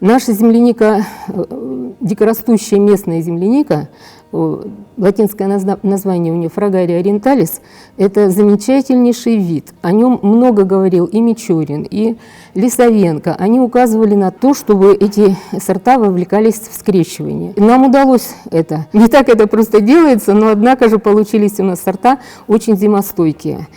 Наша земляника, дикорастущая местная земляника, латинское название у нее Фрагария ориенталис, это замечательнейший вид. О нем много говорил и Мичурин, и Лисовенко. Они указывали на то, чтобы эти сорта вовлекались в скрещивание. Нам удалось это. Не так это просто делается, но однако же получились у нас сорта очень зимостойкие,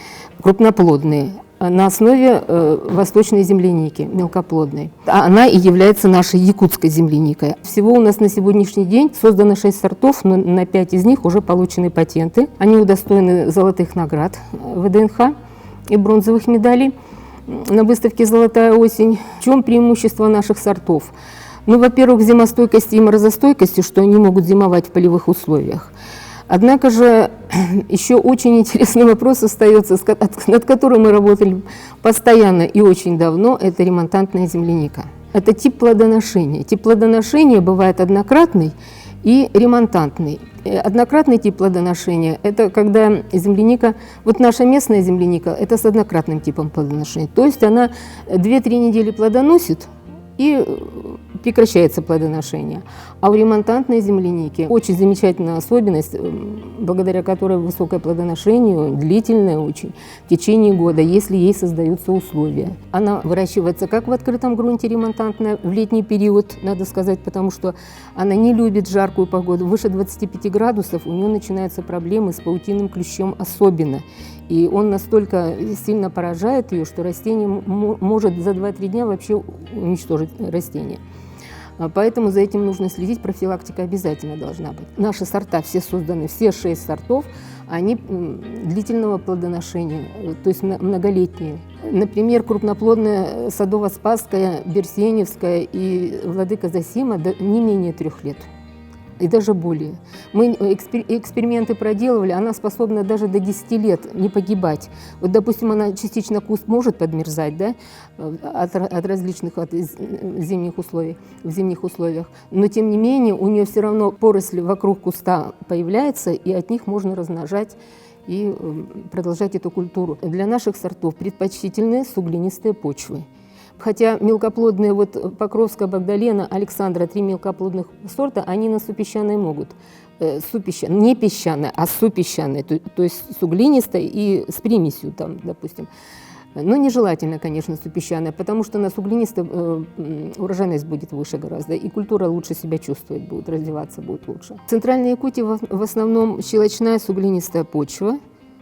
крупноплодные, на основе восточной земляники, мелкоплодной. Она и является нашей якутской земляникой. Всего у нас на сегодняшний день создано 6 сортов, но на 5 из них уже получены патенты. Они удостоены золотых наград ВДНХ и бронзовых медалей на выставке «Золотая осень». В чем преимущество наших сортов? Ну, во-первых, зимостойкости и морозостойкости, что они могут зимовать в полевых условиях. Однако же еще очень интересный вопрос остается, над которым мы работали постоянно и очень давно, это ремонтантная земляника. Это тип плодоношения. Тип плодоношения бывает однократный и ремонтантный. Однократный тип плодоношения – это когда земляника, вот наша местная земляника, это с однократным типом плодоношения. То есть она 2-3 недели плодоносит, и прекращается плодоношение. А у ремонтантной земляники очень замечательная особенность, благодаря которой высокое плодоношение, длительное очень, в течение года, если ей создаются условия. Она выращивается как в открытом грунте ремонтантная в летний период, надо сказать, потому что она не любит жаркую погоду. Выше 25 градусов у нее начинаются проблемы с паутинным клещом особенно. И он настолько сильно поражает ее, что растение может за 2-3 дня вообще уничтожить растение. Поэтому за этим нужно следить, профилактика обязательно должна быть. Наши сорта все созданы, все 6 сортов, они длительного плодоношения, то есть многолетние. Например, крупноплодная садово-спасская, берсеневская и владыка Зосима не менее 3 лет. И даже более. Мы эксперименты проделывали, она способна даже до 10 лет не погибать. Вот, допустим, она частично куст может подмерзать, да, от различных зимних условий, в зимних условиях, но тем не менее у нее все равно поросль вокруг куста появляется, и от них можно размножать и продолжать эту культуру. Для наших сортов предпочтительны суглинистые почвы. Хотя мелкоплодные, вот Покровская, Багдалена, Александра, 3 мелкоплодных сорта, они на супесчаной могут. Не песчаная, а супесчаная, то есть суглинистая и с примесью, там, допустим. Но нежелательно, конечно, супесчаная, потому что на суглинистой урожайность будет выше гораздо, и культура лучше себя чувствовать будет, развиваться будет лучше. В Центральной Якутии в основном щелочная суглинистая почва.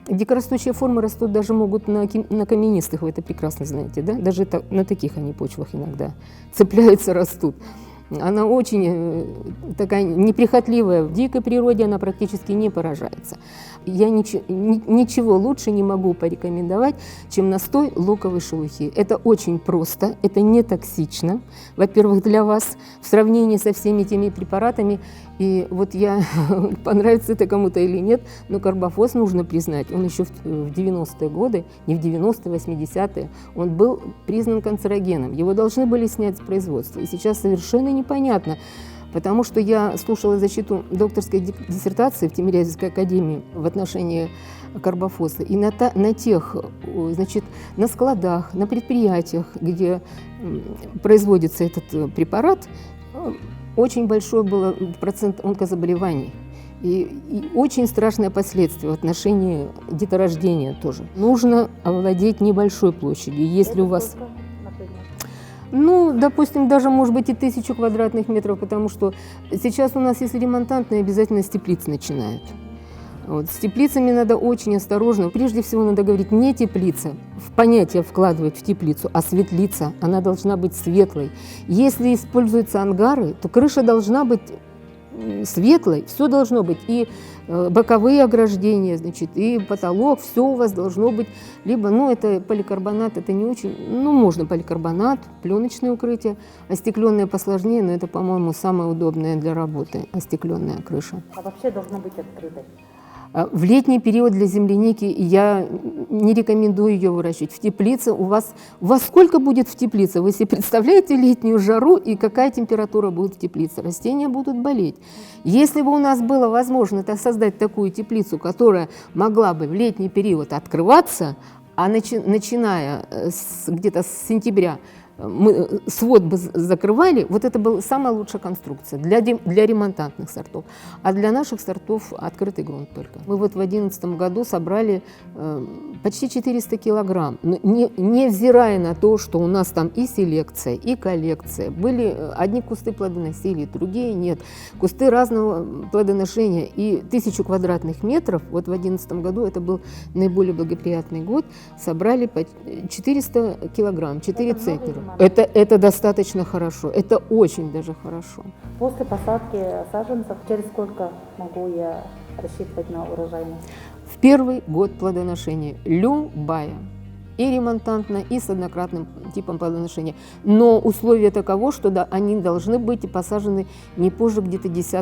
Дикорастущие формы растут даже могут на каменистых, вы это прекрасно знаете, да? Даже на таких они почвах иногда цепляются, растут. Она очень такая неприхотливая. В дикой природе она практически не поражается. Я ничего лучше не могу порекомендовать, чем настой луковой шелухи. Это очень просто, это не токсично, во-первых, для вас, в сравнении со всеми теми препаратами. И вот понравится это кому-то или нет, но карбофос, нужно признать, он еще в 90-е годы, не в 90-е, 80-е, он был признан канцерогеном. Его должны были снять с производства. И сейчас совершенно непонятно, потому что я слушала защиту докторской диссертации в Тимирязевской академии в отношении карбофоса. И на тех, значит, на складах, на предприятиях, где производится этот препарат, очень большой был процент онкозаболеваний и очень страшные последствия в отношении деторождения тоже. Нужно овладеть небольшой площадью. Если у вас, ну, допустим, даже, может быть, и 1000 квадратных метров, потому что сейчас у нас, если ремонтантные, обязательно с теплиц начинают. Вот. С теплицами надо очень осторожно. Прежде всего надо говорить не теплица, в понятие вкладывать в теплицу, а светлица. Она должна быть светлой. Если используются ангары, то крыша должна быть светлой, все должно быть. И боковые ограждения, значит, и потолок, все у вас должно быть. Либо, ну, это поликарбонат, это не очень, ну, можно поликарбонат, пленочное укрытие, остекленное посложнее, но это, по-моему, самое удобное для работы, остекленная крыша. А вообще должно быть открытой? В летний период для земляники я не рекомендую ее выращивать. В теплице у вас сколько будет в теплице? Вы себе представляете летнюю жару и какая температура будет в теплице? Растения будут болеть. Если бы у нас было возможно создать такую теплицу, которая могла бы в летний период открываться, а начиная где-то с сентября мы свод бы закрывали, вот это была самая лучшая конструкция для ремонтантных сортов. А для наших сортов открытый грунт только. Мы вот в 2011 году собрали почти 400 килограмм, невзирая на то, что у нас там и селекция, и коллекция. Были одни кусты плодоносили, другие нет. Кусты разного плодоношения. И 1000 квадратных метров, вот в 2011 году, это был наиболее благоприятный год, собрали 400 килограмм, 4 центнера. Это достаточно хорошо, это очень даже хорошо. После посадки саженцев через сколько могу я рассчитывать на урожайность? В первый год плодоношения любая, и ремонтантная, и с однократным типом плодоношения. Но условие таково, что да, они должны быть посажены не позже где-то 10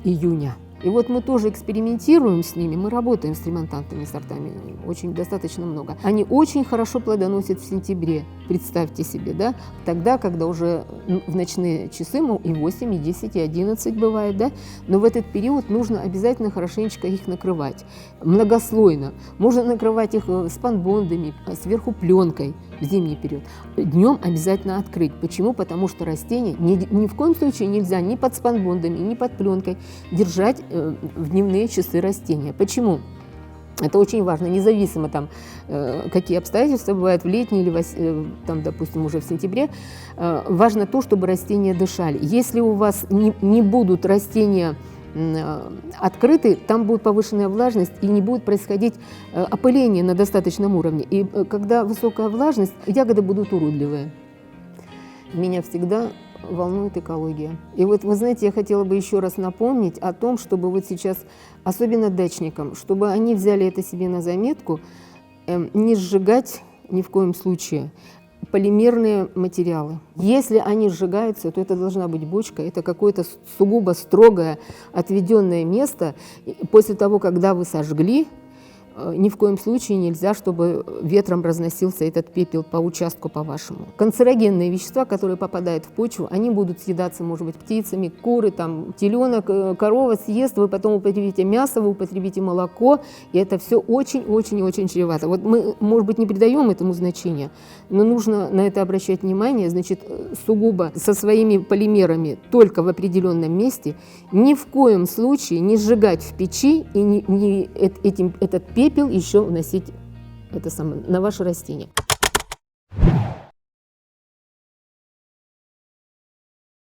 июня. И вот мы тоже экспериментируем с ними, мы работаем с ремонтантными сортами, очень достаточно много. Они очень хорошо плодоносят в сентябре, представьте себе, да, тогда, когда уже в ночные часы, и 8, и 10, и 11 бывает, да, но в этот период нужно обязательно хорошенечко их накрывать, многослойно. Можно накрывать их спанбондами, сверху пленкой в зимний период. Днем обязательно открыть. Почему? Потому что растения ни в коем случае нельзя ни под спанбондами, ни под пленкой держать в дневные часы растения. Почему? Это очень важно, независимо там, какие обстоятельства бывают в летние или, там, допустим, уже в сентябре. Важно то, чтобы растения дышали. Если у вас не будут растения открыты, там будет повышенная влажность и не будет происходить опыление на достаточном уровне. И когда высокая влажность, ягоды будут уродливые. Меня всегда волнует экология. И вот, вы знаете, я хотела бы еще раз напомнить о том, чтобы вот сейчас, особенно дачникам, чтобы они взяли это себе на заметку, не сжигать ни в коем случае полимерные материалы. Если они сжигаются, то это должна быть бочка, это какое-то сугубо строгое отведенное место. После того, когда вы сожгли, ни в коем случае нельзя, чтобы ветром разносился этот пепел по участку по вашему. Канцерогенные вещества, которые попадают в почву, они будут съедаться, может быть, птицами, куры, там, теленок, корова съест, вы потом употребите мясо, вы употребите молоко, и это все очень-очень-очень чревато. Вот мы, может быть, не придаем этому значения, но нужно на это обращать внимание, значит, сугубо со своими полимерами только в определенном месте, ни в коем случае не сжигать в печи и этот пепел еще вносить на ваше растение.